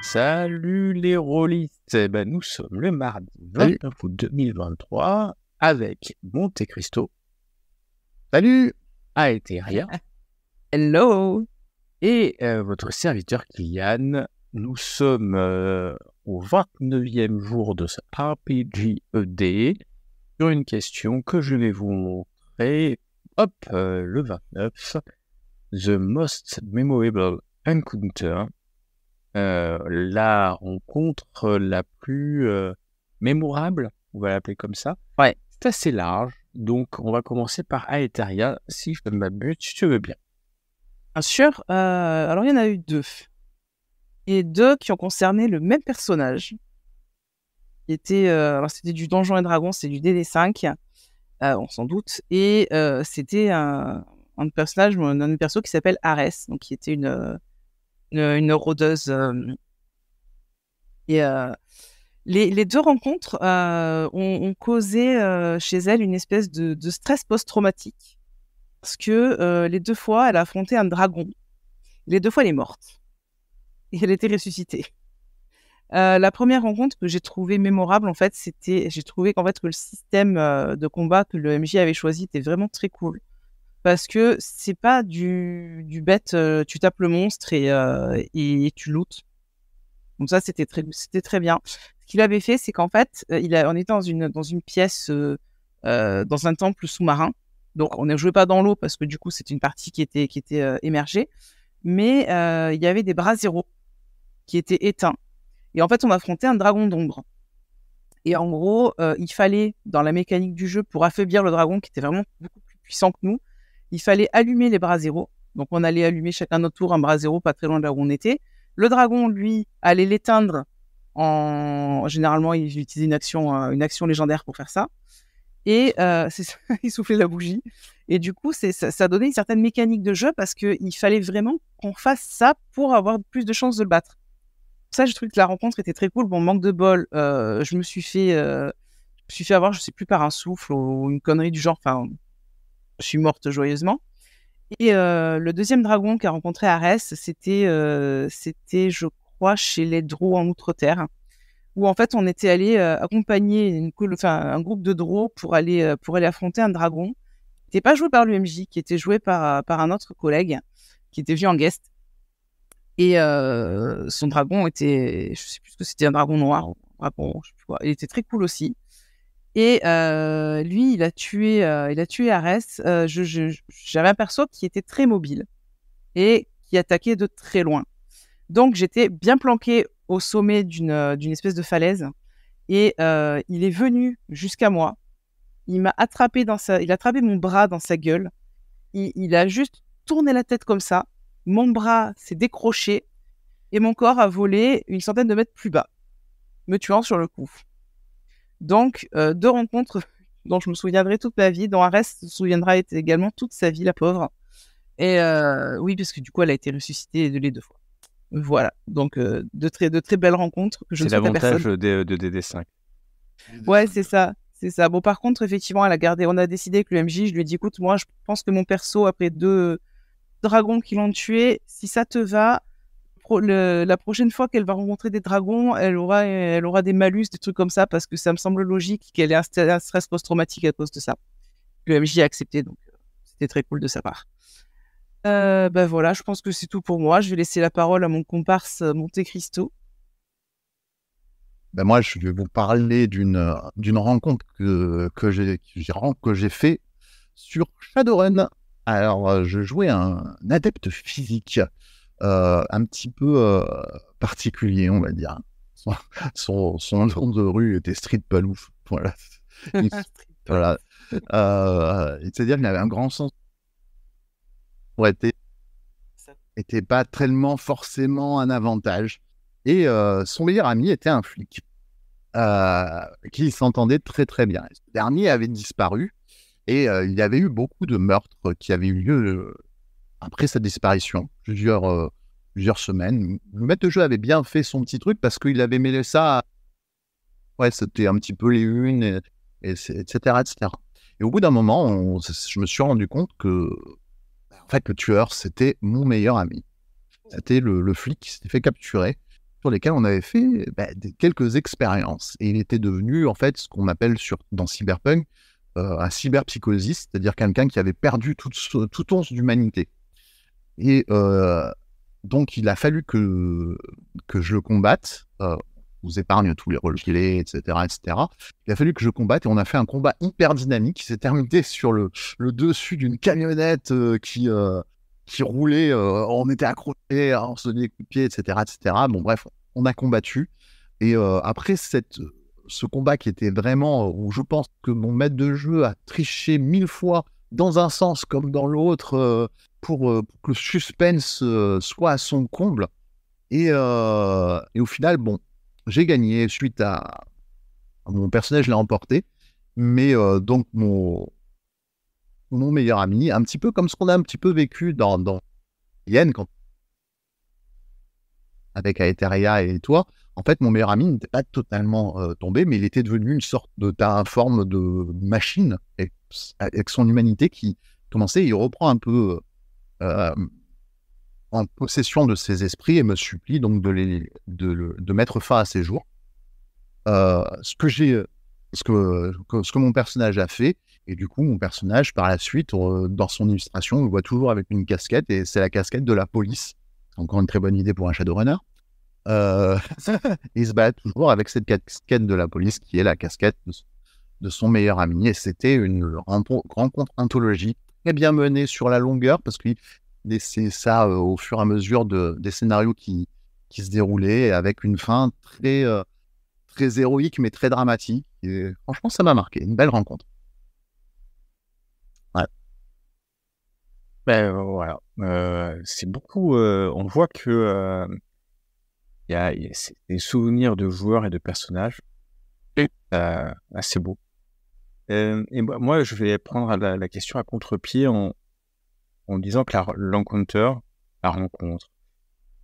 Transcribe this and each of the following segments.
Salut les rôlistes, nous sommes le mardi 29 août 2023 avec Monte Cristo. Salut Aetheria. Hello. Et votre serviteur Kylian. Nous sommes au 29e jour de ce RPGED sur une question que je vais vous montrer. Le 29. The most memorable encounter. La rencontre la plus mémorable, on va l'appeler comme ça. Ouais. C'est assez large, donc on va commencer par Aetheria, si je m'abuse, si tu veux bien. Bien sûr. Alors, il y en a eu deux. Et deux qui ont concerné le même personnage. Qui était, alors, c'était du Donjons et Dragons, c'est du DD5, on s'en doute. Et c'était un personnage, un perso qui s'appelle Arès, donc qui était une rôdeuse. Les deux rencontres ont causé chez elle une espèce de stress post-traumatique. Parce que les deux fois, elle a affronté un dragon. Les deux fois, elle est morte. Et elle était ressuscitée. La première rencontre que j'ai trouvée mémorable, en fait, j'ai trouvé qu'en fait, que le système de combat que le MJ avait choisi était vraiment très cool. Parce que c'est pas du bête, tu tapes le monstre et tu lootes. Donc ça, c'était très bien. Ce qu'il avait fait, c'est qu'en fait, on était dans une pièce, dans un temple sous-marin. Donc, on ne jouait pas dans l'eau parce que du coup, c'était une partie qui était émergée. Mais il y avait des bras zéro qui étaient éteints. Et en fait, on affrontait un dragon d'ombre. Et en gros, il fallait, dans la mécanique du jeu, pour affaiblir le dragon, qui était vraiment beaucoup plus puissant que nous, il fallait allumer les bras zéro. Donc, on allait allumer chacun notre tour un bras zéro, pas très loin de là où on était. Le dragon, lui, allait l'éteindre généralement, il utilisait une action légendaire pour faire ça. Et il soufflait la bougie. Et du coup, ça donnait une certaine mécanique de jeu parce qu'il fallait vraiment qu'on fasse ça pour avoir plus de chances de le battre. Ça, j'ai trouvé que la rencontre était très cool. Bon, manque de bol, je me suis fait avoir, je sais plus, par un souffle ou une connerie du genre. Enfin, je suis morte joyeusement. Et le deuxième dragon qu'a rencontré Arès, c'était, je crois, chez les Drow en Outre-Terre, où en fait on était allé accompagner un groupe de Drow pour aller affronter un dragon qui n'était pas joué par l'UMJ, qui était joué par un autre collègue qui était venu en guest. Et son dragon était, je sais plus ce que c'était, un dragon noir, je sais plus quoi. Il était très cool aussi. Et lui, il a tué Arès. J'avais un perso qui était très mobile et qui attaquait de très loin. Donc, j'étais bien planqué au sommet d'une espèce de falaise. Et il est venu jusqu'à moi. Il a attrapé mon bras dans sa gueule. Il a juste tourné la tête comme ça. Mon bras s'est décroché et mon corps a volé une centaine de mètres plus bas, me tuant sur le coup. Donc, deux rencontres dont je me souviendrai toute ma vie, dont Arès se souviendra également toute sa vie, la pauvre. Et oui, parce que du coup, elle a été ressuscitée les deux fois. Voilà, donc de très belles rencontres que je ne souhaite à personne. C'est l'avantage de DD5. Ouais, c'est ça. Bon, par contre, effectivement, on a décidé que le MJ, je lui ai dit, écoute, moi, je pense que mon perso, après 2 dragons qui l'ont tué, si ça te va, la prochaine fois qu'elle va rencontrer des dragons, elle aura des malus, des trucs comme ça, parce que ça me semble logique qu'elle ait un stress post-traumatique à cause de ça. Le MJ a accepté, donc c'était très cool de sa part. Voilà, je pense que c'est tout pour moi. Je vais laisser la parole à mon comparse Monte Cristo. Moi, je vais vous parler d'une rencontre que j'ai fait sur Shadowrun. Alors, je jouais un adepte physique un petit peu particulier, on va dire. Son nom de rue était Street Palouf. Voilà. Voilà. C'est-à-dire qu'il avait un grand sens. Était pas tellement forcément un avantage. Et son meilleur ami était un flic qui s'entendait très très bien. Ce dernier avait disparu et il y avait eu beaucoup de meurtres qui avaient eu lieu après sa disparition, plusieurs semaines. Le maître de jeu avait bien fait son petit truc parce qu'il avait mêlé ça c'était un petit peu les unes, etc., etc. Et au bout d'un moment, je me suis rendu compte que en fait, le tueur, c'était mon meilleur ami. C'était le flic qui s'était fait capturer. sur lesquels on avait fait quelques expériences. Et il était devenu, en fait, ce qu'on appelle dans Cyberpunk, un cyberpsychosiste, c'est-à-dire quelqu'un qui avait perdu toute once d'humanité. Et donc, il a fallu que je le combatte. Je vous épargne tous les rôles-clés, etc., etc. Il a fallu que je combatte et on a fait un combat hyper dynamique qui s'est terminé sur le dessus d'une camionnette qui roulait. On était accrochés, on se donnait des coups de pied, etc., etc. Bon, bref, on a combattu. Et après ce combat qui était vraiment où je pense que mon maître de jeu a triché 1000 fois dans un sens comme dans l'autre pour que le suspense soit à son comble. Et au final, bon, j'ai gagné suite à mon personnage l'a emporté, mais donc mon meilleur ami, un petit peu comme ce qu'on a un petit peu vécu dans Yen, avec Aetheria et toi. En fait, mon meilleur ami n'était pas totalement tombé, mais il était devenu une sorte de forme de machine avec son humanité qui commençait. Il reprend un peu en possession de ses esprits et me supplie donc de mettre fin à ses jours. Ce que mon personnage a fait, et du coup mon personnage par la suite dans son illustration on le voit toujours avec une casquette, et c'est la casquette de la police, encore une très bonne idée pour un Shadowrunner. Il se bat toujours avec cette casquette de la police qui est la casquette de son meilleur ami, et c'était une rencontre anthologique très bien menée sur la longueur, parce qu'il laissait ça au fur et à mesure des scénarios qui se déroulaient, avec une fin très héroïque mais très dramatique, et franchement ça m'a marqué, une belle rencontre. Ouais. Ben voilà, c'est beaucoup, on voit que il y a c'est des souvenirs de joueurs et de personnages assez beaux. Et moi je vais prendre la question à contre-pied en disant que l'encounter, la rencontre,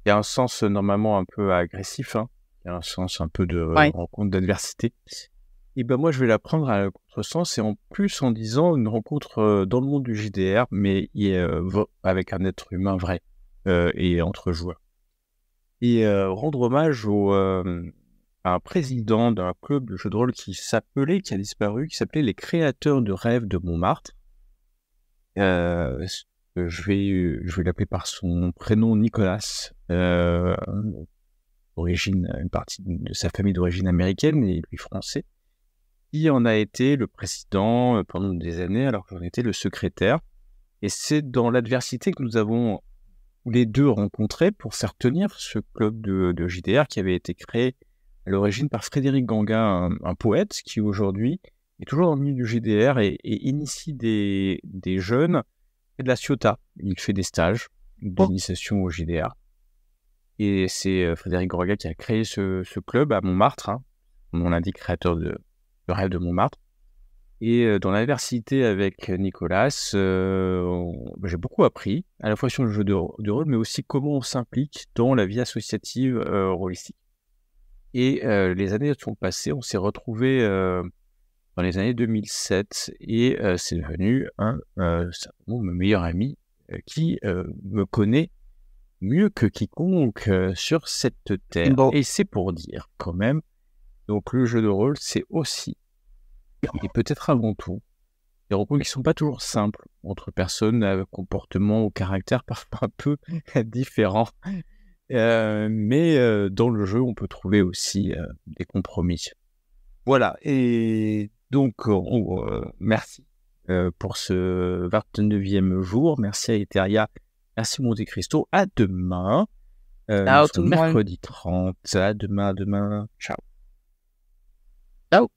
il y a un sens normalement un peu agressif, hein. Il y a un sens un peu de rencontre d'adversité. Et ben moi je vais la prendre à contresens, et en plus en disant une rencontre dans le monde du JDR, mais avec un être humain vrai et entre joueurs. Et rendre hommage à un président d'un club de jeux de rôle qui a disparu, qui s'appelait les Créateurs de Rêves de Montmartre. Je vais l'appeler par son prénom, Nicolas. Une partie de sa famille d'origine américaine et lui français, qui en a été le président pendant des années, alors que j'en étais le secrétaire. Et c'est dans l'adversité que nous avons les deux rencontrés pour faire tenir ce club de JDR qui avait été créé à l'origine par Frédéric Ganguin, un poète qui aujourd'hui est toujours dans le milieu du JDR et initie des jeunes et de la Ciotat. Il fait des stages d'initiation au JDR. Et c'est Frédéric Ganguin qui a créé ce club à Montmartre, hein, comme on l'indique, créateur de Rêve de Montmartre. Et dans l'adversité avec Nicolas, j'ai beaucoup appris, à la fois sur le jeu de rôle, mais aussi comment on s'implique dans la vie associative rôlistique. Et les années sont passées, on s'est retrouvés dans les années 2007, et c'est devenu mon meilleur ami qui me connaît mieux que quiconque sur cette terre. Bon. Et c'est pour dire quand même, donc le jeu de rôle, c'est aussi, et peut-être avant tout, des rencontres qui sont pas toujours simples entre personnes à comportement ou caractère parfois un peu différents. Mais dans le jeu, on peut trouver aussi des compromis. Voilà, et donc merci pour ce 29e jour. Merci à Etheria, merci Monte Cristo. À demain, mercredi 30. À demain. Ciao. Ciao.